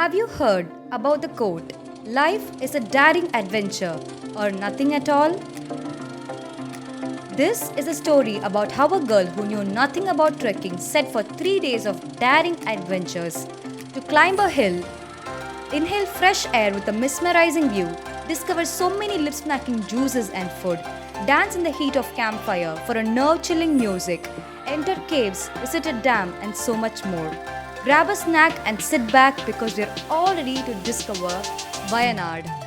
Have you heard about the quote, "Life is a daring adventure or nothing at all"? This is a story about how a girl who knew nothing about trekking set for 3 days of daring adventures to climb a hill, inhale fresh air with a mesmerizing view, discover so many lip-smacking juices and food, dance in the heat of campfire for a nerve-chilling music, enter caves, visit a dam, and so much more. Grab a snack and sit back because we're all ready to discover Wayanad.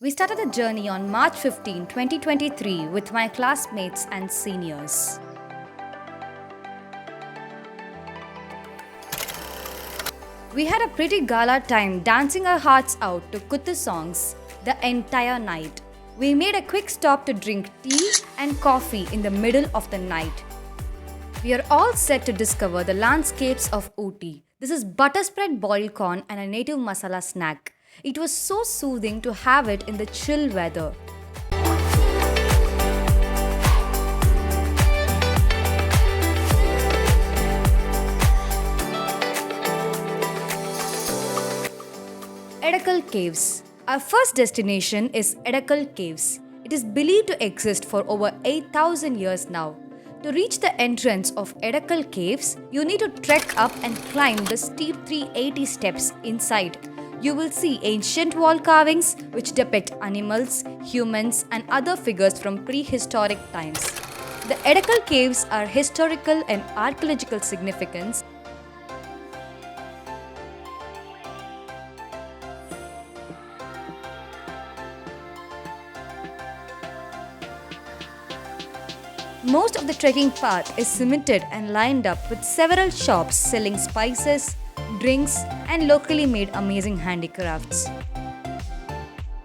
We started the journey on March 15, 2023 with my classmates and seniors. We had a pretty gala time dancing our hearts out to Kuttu songs the entire night. We made a quick stop to drink tea and coffee in the middle of the night. We are all set to discover the landscapes of Ooty. This is butter spread boiled corn and a native masala snack. It was so soothing to have it in the chill weather. Edakal Caves. Our first destination is Edakal Caves. It is believed to exist for over 8,000 years now. To reach the entrance of Edakal Caves, you need to trek up and climb the steep 380 steps inside. You will see ancient wall carvings which depict animals, humans, and other figures from prehistoric times. The Edakal Caves are historical and archaeological significance. Most of the trekking path is cemented and lined up with several shops selling spices, drinks, and locally made amazing handicrafts.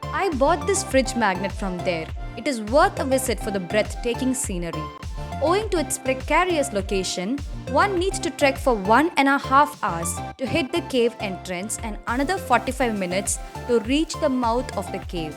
I bought this fridge magnet from there. It is worth a visit for the breathtaking scenery. Owing to its precarious location, one needs to trek for 1.5 hours to hit the cave entrance and another 45 minutes to reach the mouth of the cave.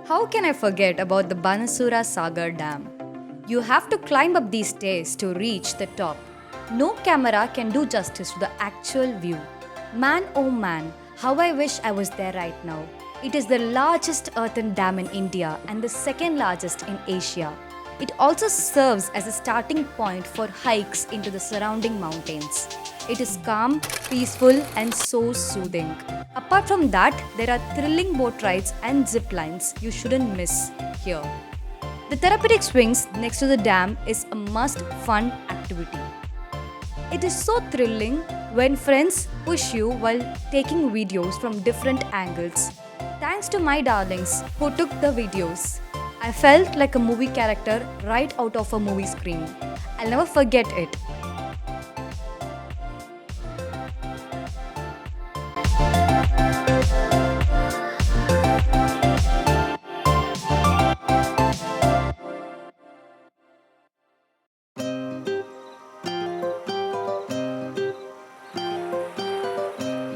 How can I forget about the Banasura Sagar Dam? You have to climb up these stairs to reach the top. No camera can do justice to the actual view. Man oh man, how I wish I was there right now. It is the largest earthen dam in India and the second largest in Asia. It also serves as a starting point for hikes into the surrounding mountains. It is calm, peaceful, and so soothing. Apart from that, there are thrilling boat rides and zip lines you shouldn't miss here. The therapeutic swings next to the dam is a must-fun activity. It is so thrilling when friends push you while taking videos from different angles. Thanks to my darlings who took the videos. I felt like a movie character right out of a movie screen. I'll never forget it.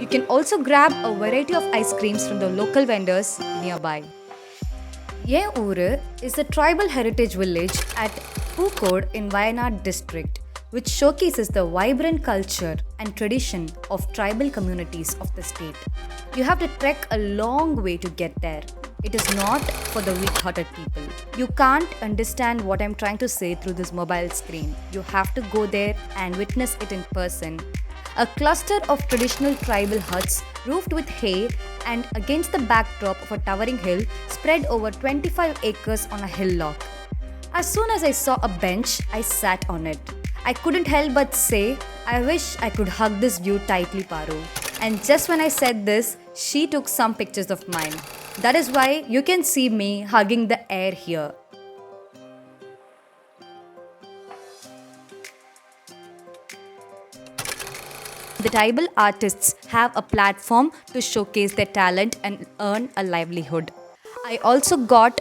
You can also grab a variety of ice creams from the local vendors nearby. Yen Uru is a tribal heritage village at Pukod in Wayanad district. which showcases the vibrant culture and tradition of tribal communities of the state. You have to trek a long way to get there. It is not for the weak hearted people. You can't understand what I'm trying to say through this mobile screen. You have to go there and witness it in person. A cluster of traditional tribal huts roofed with hay and against the backdrop of a towering hill spread over 25 acres on a hillock. As soon as I saw a bench, I sat on it. I couldn't help but say, I wish I could hug this view tightly, Paru. And just when I said this, she took some pictures of mine. That is why you can see me hugging the air here. The tribal artists have a platform to showcase their talent and earn a livelihood. I also got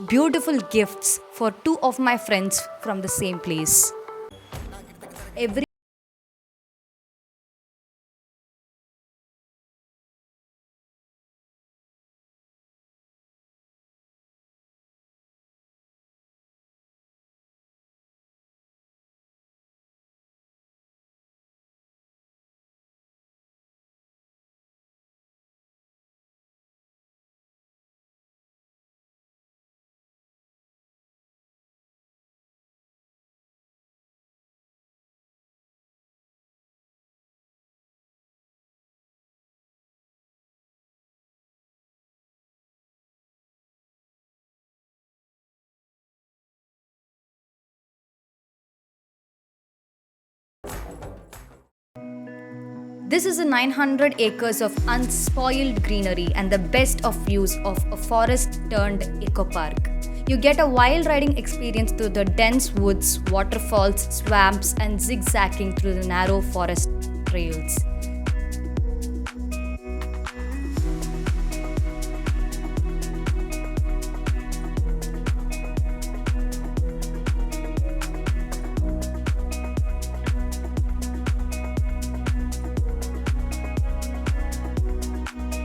beautiful gifts for two of my friends from the same place. Every This is a 900 acres of unspoiled greenery and the best of views of a forest turned eco park. You get a wild riding experience through the dense woods, waterfalls, swamps, and zigzagging through the narrow forest trails.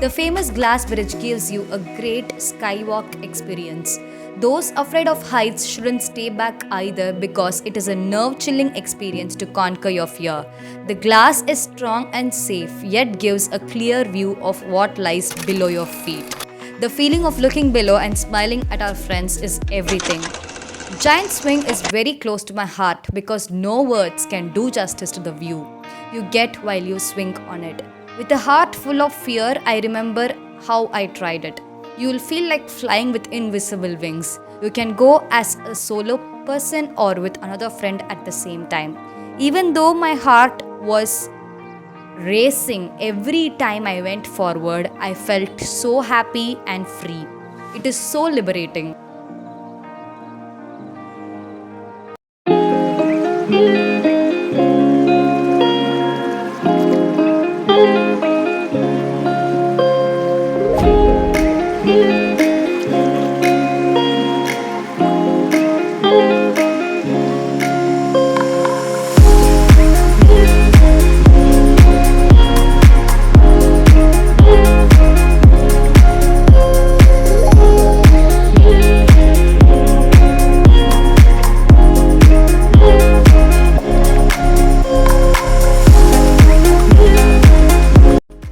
The famous glass bridge gives you a great skywalk experience. Those afraid of heights shouldn't stay back either because it is a nerve-chilling experience to conquer your fear. The glass is strong and safe, yet gives a clear view of what lies below your feet. The feeling of looking below and smiling at our friends is everything. Giant Swing is very close to my heart because no words can do justice to the view you get while you swing on it. With a heart full of fear, I remember how I tried it. You will feel like flying with invisible wings. You can go as a solo person or with another friend at the same time. Even though my heart was racing every time I went forward, I felt so happy and free. It is so liberating.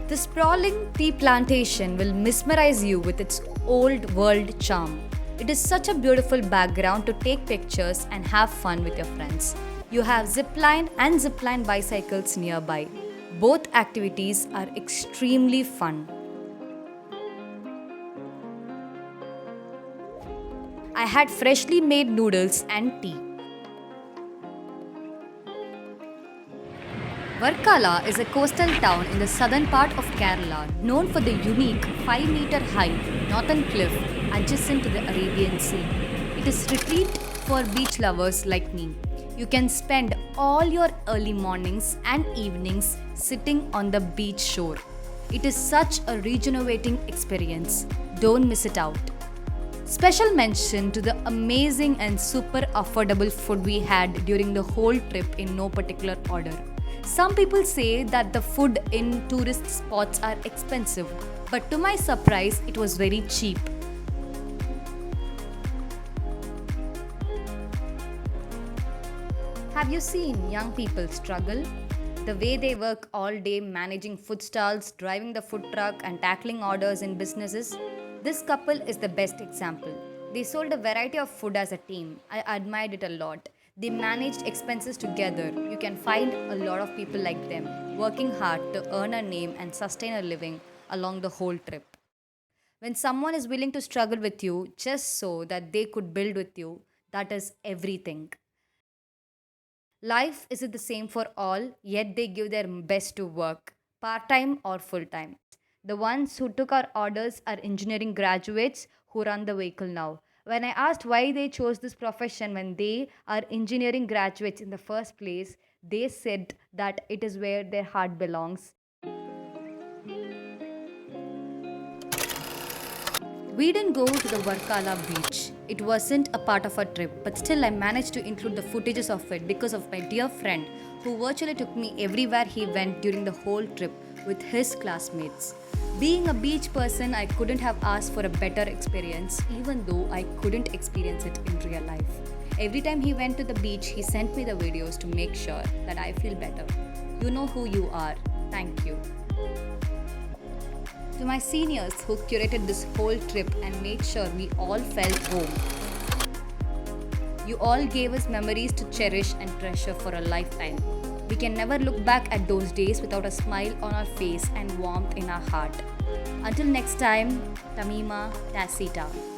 The sprawling tea plantation will mesmerize you with its old world charm. It is such a beautiful background to take pictures and have fun with your friends. You have zipline and zipline bicycles nearby. Both activities are extremely fun. I had freshly made noodles and tea. Varkala is a coastal town in the southern part of Kerala known for the unique 5-meter high northern cliff adjacent to the Arabian Sea. It is retreat for beach lovers like me. You can spend all your early mornings and evenings sitting on the beach shore. It is such a rejuvenating experience. Don't miss it out. Special mention to the amazing and super affordable food we had during the whole trip in no particular order. Some people say that the food in tourist spots are expensive, but to my surprise, it was very cheap. Have you seen young people struggle? The way they work all day managing food stalls, driving the food truck, and tackling orders in businesses? This couple is the best example. They sold a variety of food as a team. I admired it a lot. They managed expenses together. You can find a lot of people like them, working hard to earn a name and sustain a living along the whole trip. When someone is willing to struggle with you just so that they could build with you, that is everything. Life isn't the same for all, yet they give their best to work, part time or full time. The ones who took our orders are engineering graduates who run the vehicle now. When I asked why they chose this profession when they are engineering graduates in the first place, they said that it is where their heart belongs. We didn't go to the Varkala beach. It wasn't a part of our trip, but still I managed to include the footages of it because of my dear friend who virtually took me everywhere he went during the whole trip with his classmates. Being a beach person, I couldn't have asked for a better experience, even though I couldn't experience it in real life. Every time he went to the beach, he sent me the videos to make sure that I feel better. You know who you are. Thank you. To my seniors who curated this whole trip and made sure we all felt home. You all gave us memories to cherish and treasure for a lifetime. We can never look back at those days without a smile on our face and warmth in our heart. Until next time, Tamima Tacita.